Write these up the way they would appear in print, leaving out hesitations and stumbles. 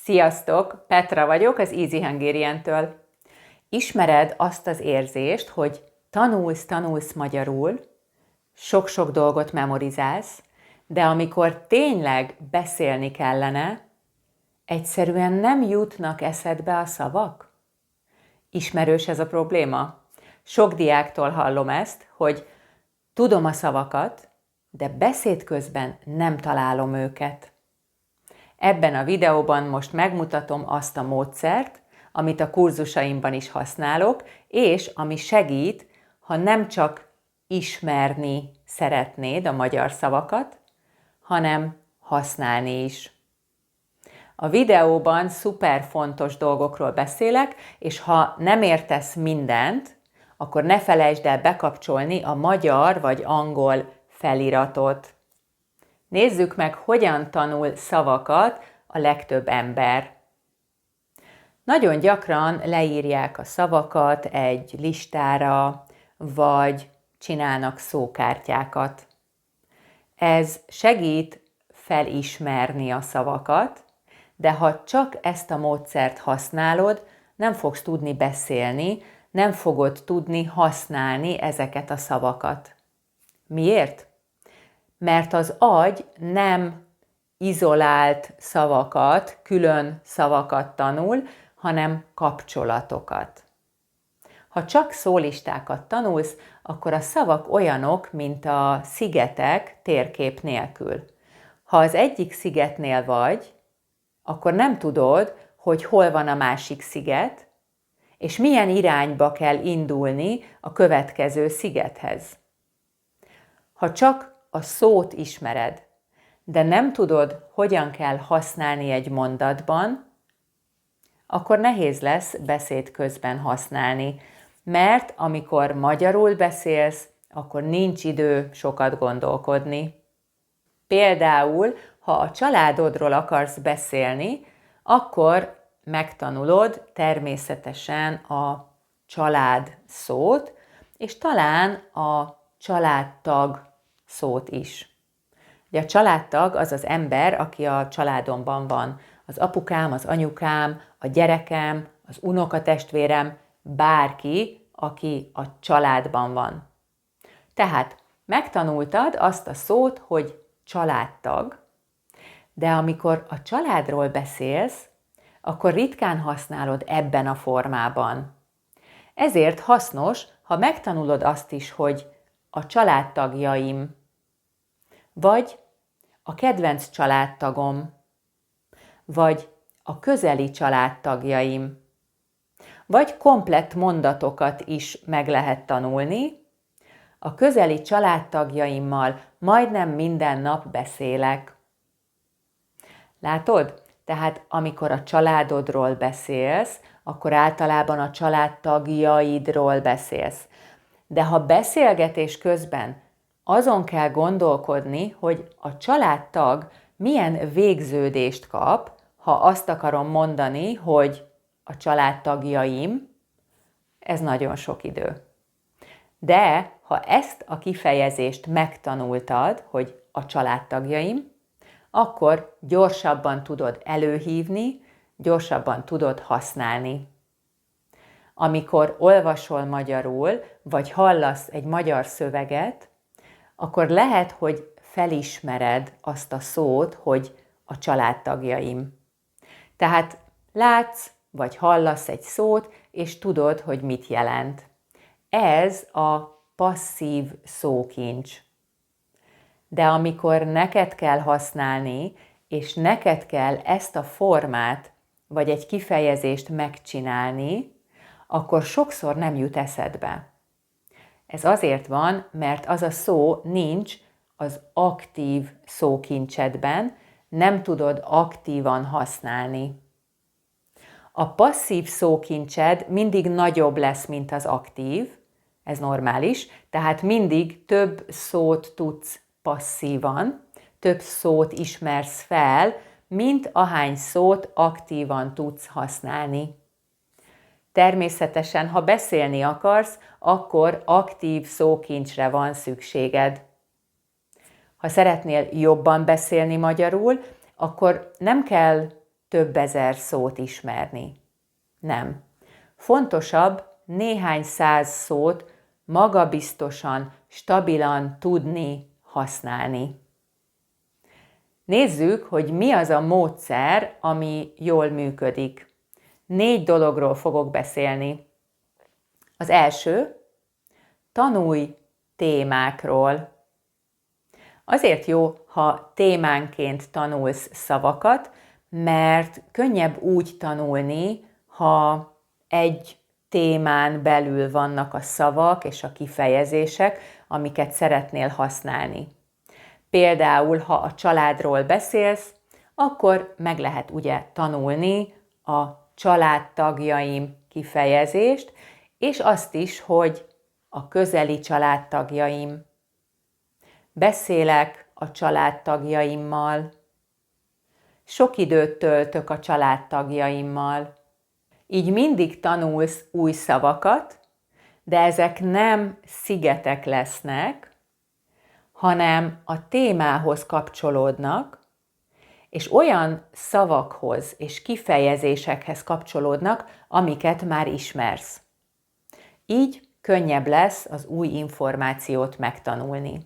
Sziasztok! Petra vagyok az Easy Hungarian-től. Ismered azt az érzést, hogy tanulsz magyarul, sok-sok dolgot memorizálsz, de amikor tényleg beszélni kellene, egyszerűen nem jutnak eszedbe a szavak? Ismerős ez a probléma? Sok diáktól hallom ezt, hogy tudom a szavakat, de beszéd közben nem találom őket. Ebben a videóban most megmutatom azt a módszert, amit a kurzusaimban is használok, és ami segít, ha nem csak ismerni szeretnéd a magyar szavakat, hanem használni is. A videóban szuper fontos dolgokról beszélek, és ha nem értesz mindent, akkor ne felejtsd el bekapcsolni a magyar vagy angol feliratot. Nézzük meg, hogyan tanul szavakat a legtöbb ember. Nagyon gyakran leírják a szavakat egy listára, vagy csinálnak szókártyákat. Ez segít felismerni a szavakat, de ha csak ezt a módszert használod, nem fogsz tudni beszélni, nem fogod tudni használni ezeket a szavakat. Miért? Mert az agy nem izolált szavakat, külön szavakat tanul, hanem kapcsolatokat. Ha csak szólistákat tanulsz, akkor a szavak olyanok, mint a szigetek térkép nélkül. Ha az egyik szigetnél vagy, akkor nem tudod, hogy hol van a másik sziget, és milyen irányba kell indulni a következő szigethez. Ha csak a szót ismered, de nem tudod, hogyan kell használni egy mondatban, akkor nehéz lesz beszéd közben használni, mert amikor magyarul beszélsz, akkor nincs idő sokat gondolkodni. Például, ha a családodról akarsz beszélni, akkor megtanulod természetesen a család szót, és talán a családtag szót is. Ugye a családtag az az ember, aki a családomban van. Az apukám, az anyukám, a gyerekem, az unokatestvérem, bárki, aki a családban van. Tehát megtanultad azt a szót, hogy családtag, de amikor a családról beszélsz, akkor ritkán használod ebben a formában. Ezért hasznos, ha megtanulod azt is, hogy a családtagjaim, vagy a kedvenc családtagom, vagy a közeli családtagjaim, vagy komplett mondatokat is meg lehet tanulni. A közeli családtagjaimmal majdnem minden nap beszélek. Látod? Tehát amikor a családodról beszélsz, akkor általában a családtagjaidról beszélsz. De ha beszélgetés közben azon kell gondolkodni, hogy a családtag milyen végződést kap, ha azt akarom mondani, hogy a családtagjaim, ez nagyon sok idő. De ha ezt a kifejezést megtanultad, hogy a családtagjaim, akkor gyorsabban tudod előhívni, gyorsabban tudod használni. Amikor olvasol magyarul, vagy hallasz egy magyar szöveget, akkor lehet, hogy felismered azt a szót, hogy a családtagjaim. Tehát látsz, vagy hallasz egy szót, és tudod, hogy mit jelent. Ez a passzív szókincs. De amikor neked kell használni, és neked kell ezt a formát, vagy egy kifejezést megcsinálni, akkor sokszor nem jut eszedbe. Ez azért van, mert az a szó nincs az aktív szókincsedben, nem tudod aktívan használni. A passzív szókincsed mindig nagyobb lesz, mint az aktív, ez normális, tehát mindig több szót tudsz passzívan, több szót ismersz fel, mint ahány szót aktívan tudsz használni. Természetesen, ha beszélni akarsz, akkor aktív szókincsre van szükséged. Ha szeretnél jobban beszélni magyarul, akkor nem kell több ezer szót ismerni. Nem. Fontosabb néhány száz szót magabiztosan, stabilan tudni használni. Nézzük, hogy mi az a módszer, ami jól működik. 4 dologról fogok beszélni. Az első, tanulj témákról. Azért jó, ha témánként tanulsz szavakat, mert könnyebb úgy tanulni, ha egy témán belül vannak a szavak és a kifejezések, amiket szeretnél használni. Például, ha a családról beszélsz, akkor meg lehet ugye tanulni a családtagjaim kifejezést, és azt is, hogy a közeli családtagjaim. Beszélek a családtagjaimmal. Sok időt töltök a családtagjaimmal. Így mindig tanulsz új szavakat, de ezek nem szigetek lesznek, hanem a témához kapcsolódnak, és olyan szavakhoz és kifejezésekhez kapcsolódnak, amiket már ismersz. Így könnyebb lesz az új információt megtanulni.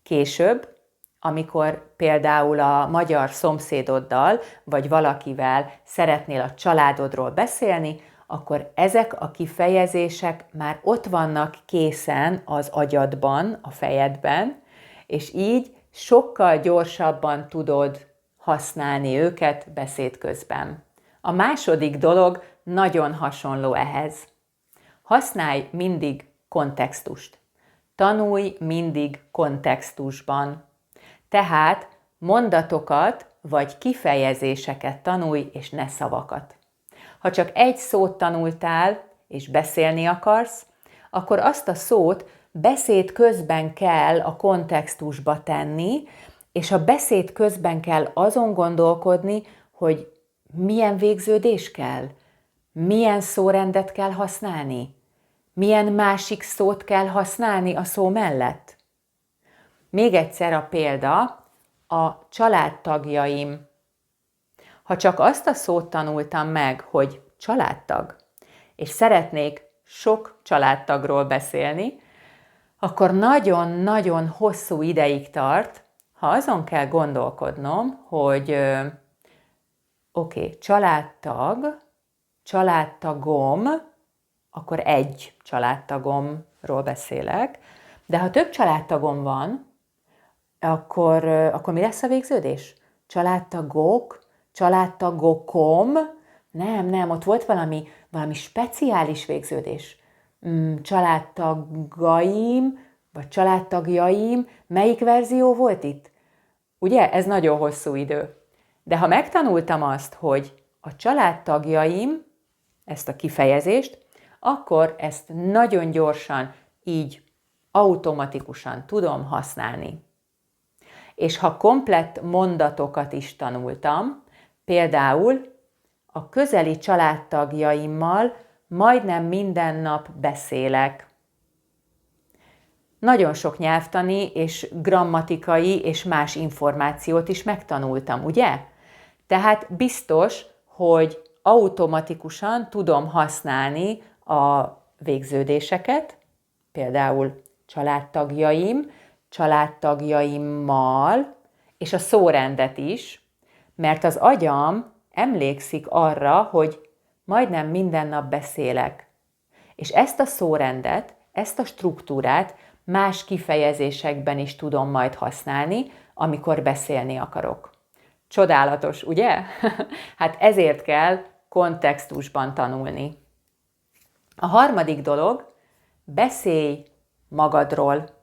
Később, amikor például a magyar szomszédoddal vagy valakivel szeretnél a családodról beszélni, akkor ezek a kifejezések már ott vannak készen az agyadban, a fejedben, és így sokkal gyorsabban tudod használni őket beszéd közben. A második dolog nagyon hasonló ehhez. Használj mindig kontextust. Tanulj mindig kontextusban. Tehát mondatokat vagy kifejezéseket tanulj, és ne szavakat. Ha csak egy szót tanultál, és beszélni akarsz, akkor azt a szót beszéd közben kell a kontextusba tenni, és a beszéd közben kell azon gondolkodni, hogy milyen végződés kell, milyen szórendet kell használni, milyen másik szót kell használni a szó mellett. Még egyszer a példa, a családtagjaim. Ha csak azt a szót tanultam meg, hogy családtag, és szeretnék sok családtagról beszélni, akkor nagyon-nagyon hosszú ideig tart, ha azon kell gondolkodnom, hogy családtag, családtagom, akkor egy családtagomról beszélek, de ha több családtagom van, akkor mi lesz a végződés? Családtagok, családtagokom, nem, ott volt valami speciális végződés. Családtagaim, vagy családtagjaim, melyik verzió volt itt? Ugye, ez nagyon hosszú idő. De ha megtanultam azt, hogy a családtagjaim, ezt a kifejezést, akkor ezt nagyon gyorsan, így automatikusan tudom használni. És ha komplett mondatokat is tanultam, például a közeli családtagjaimmal majdnem minden nap beszélek. Nagyon sok nyelvtani és grammatikai és más információt is megtanultam, ugye? Tehát biztos, hogy automatikusan tudom használni a végződéseket, például családtagjaim, családtagjaimmal, és a szórendet is, mert az agyam emlékszik arra, hogy majdnem minden nap beszélek. És ezt a szórendet, ezt a struktúrát más kifejezésekben is tudom majd használni, amikor beszélni akarok. Csodálatos, ugye? Hát ezért kell kontextusban tanulni. A harmadik dolog, beszélj magadról.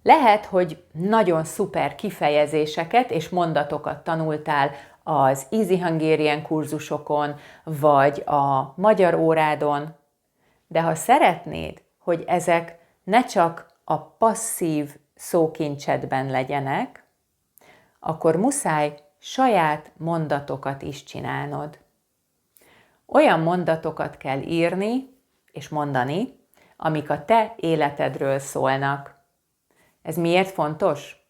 Lehet, hogy nagyon szuper kifejezéseket és mondatokat tanultál az Easy Hungarian kurzusokon, vagy a magyar órádon, de ha szeretnéd, hogy ezek ne csak a passzív szókincsedben legyenek, akkor muszáj saját mondatokat is csinálnod. Olyan mondatokat kell írni és mondani, amik a te életedről szólnak. Ez miért fontos?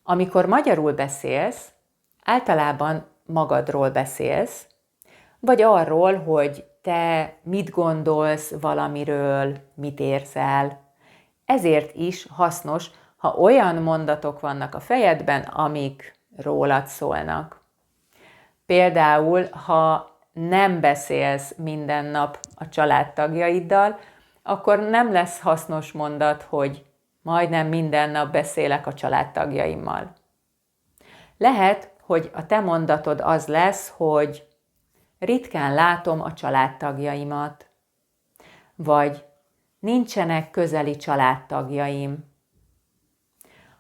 Amikor magyarul beszélsz, általában magadról beszélsz, vagy arról, hogy te mit gondolsz valamiről, mit érzel. Ezért is hasznos, ha olyan mondatok vannak a fejedben, amik rólad szólnak. Például, ha nem beszélsz minden nap a családtagjaiddal, akkor nem lesz hasznos mondat, hogy majdnem minden nap beszélek a családtagjaimmal. Lehet, hogy a te mondatod az lesz, hogy ritkán látom a családtagjaimat, vagy nincsenek közeli családtagjaim.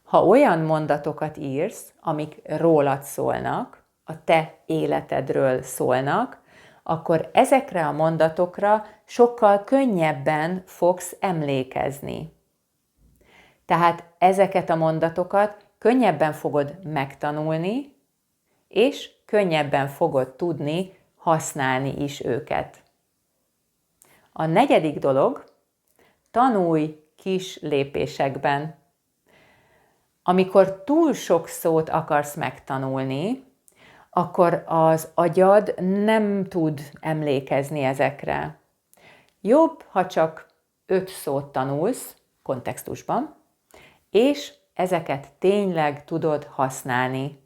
Ha olyan mondatokat írsz, amik rólad szólnak, a te életedről szólnak, akkor ezekre a mondatokra sokkal könnyebben fogsz emlékezni. Tehát ezeket a mondatokat könnyebben fogod megtanulni, és könnyebben fogod tudni használni is őket. A negyedik dolog, tanulj kis lépésekben. Amikor túl sok szót akarsz megtanulni, akkor az agyad nem tud emlékezni ezekre. Jobb, ha csak 5 szót tanulsz kontextusban, és ezeket tényleg tudod használni.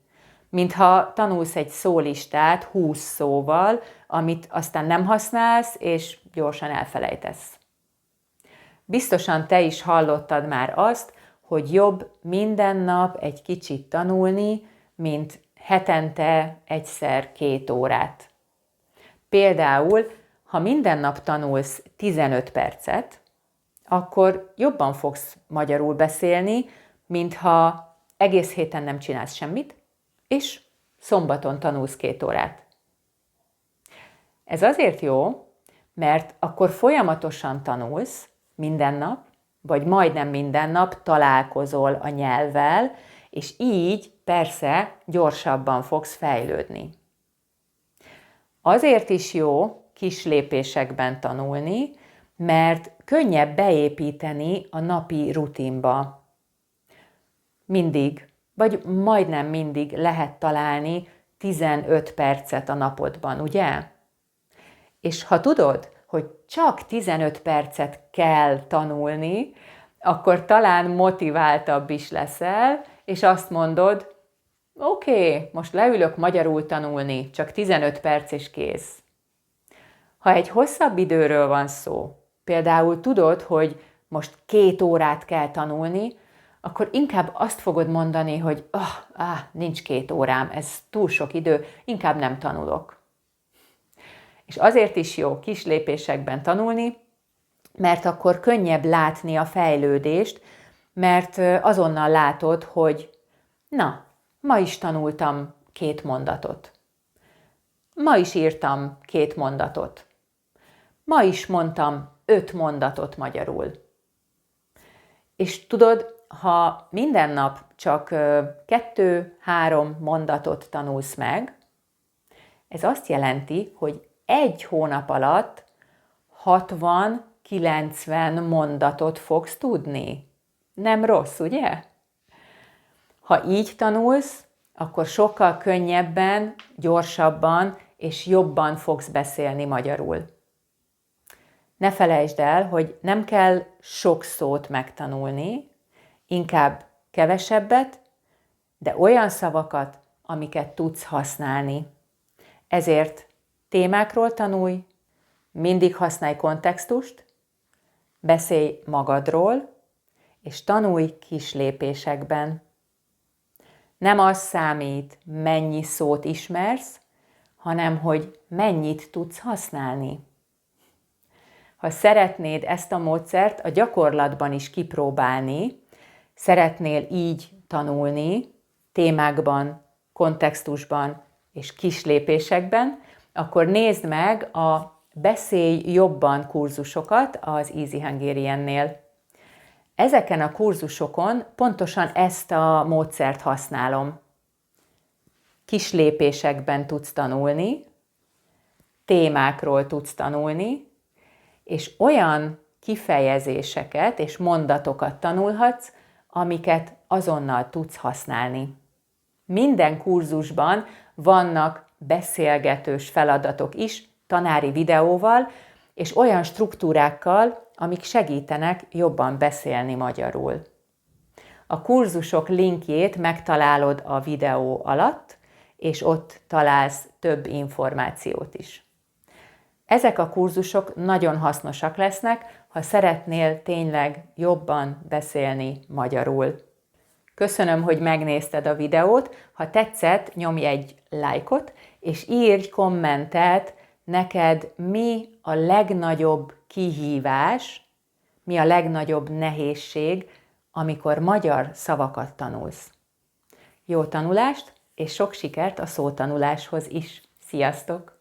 Mintha tanulsz egy szólistát 20 szóval, amit aztán nem használsz, és gyorsan elfelejtesz. Biztosan te is hallottad már azt, hogy jobb minden nap egy kicsit tanulni, mint hetente egyszer 2 órát. Például, ha minden nap tanulsz 15 percet, akkor jobban fogsz magyarul beszélni, mint ha egész héten nem csinálsz semmit, és szombaton tanulsz 2 órát. Ez azért jó, mert akkor folyamatosan tanulsz minden nap, vagy majdnem minden nap találkozol a nyelvvel, és így persze gyorsabban fogsz fejlődni. Azért is jó kis lépésekben tanulni, mert könnyebb beépíteni a napi rutinba. Mindig, vagy majdnem mindig lehet találni 15 percet a napodban, ugye? És ha tudod, hogy csak 15 percet kell tanulni, akkor talán motiváltabb is leszel, és azt mondod, oké, most leülök magyarul tanulni, csak 15 perc és kész. Ha egy hosszabb időről van szó, például tudod, hogy most 2 órát kell tanulni, akkor inkább azt fogod mondani, hogy nincs 2 órám, ez túl sok idő, inkább nem tanulok. És azért is jó kis lépésekben tanulni, mert akkor könnyebb látni a fejlődést, mert azonnal látod, hogy ma is tanultam 2 mondatot. Ma is írtam 2 mondatot. Ma is mondtam 5 mondatot magyarul. És tudod, ha minden nap csak 2-3 mondatot tanulsz meg, ez azt jelenti, hogy 1 hónap alatt 60-90 mondatot fogsz tudni. Nem rossz, ugye? Ha így tanulsz, akkor sokkal könnyebben, gyorsabban és jobban fogsz beszélni magyarul. Ne felejtsd el, hogy nem kell sok szót megtanulni, inkább kevesebbet, de olyan szavakat, amiket tudsz használni. Ezért témákról tanulj, mindig használj kontextust, beszélj magadról, és tanulj kis lépésekben. Nem az számít, mennyi szót ismersz, hanem hogy mennyit tudsz használni. Ha szeretnéd ezt a módszert a gyakorlatban is kipróbálni, szeretnél így tanulni, témákban, kontextusban és kis lépésekben, akkor nézd meg a Beszélj jobban kurzusokat az Easy Hungarian-nél. Ezeken a kurzusokon pontosan ezt a módszert használom. Kis lépésekben tudsz tanulni, témákról tudsz tanulni, és olyan kifejezéseket és mondatokat tanulhatsz, amiket azonnal tudsz használni. Minden kurzusban vannak beszélgetős feladatok is tanári videóval és olyan struktúrákkal, amik segítenek jobban beszélni magyarul. A kurzusok linkjét megtalálod a videó alatt, és ott találsz több információt is. Ezek a kurzusok nagyon hasznosak lesznek, ha szeretnél tényleg jobban beszélni magyarul. Köszönöm, hogy megnézted a videót, ha tetszett, nyomj egy lájkot, és írj kommentet, neked mi a legnagyobb kihívás, mi a legnagyobb nehézség, amikor magyar szavakat tanulsz. Jó tanulást, és sok sikert a szótanuláshoz is! Sziasztok!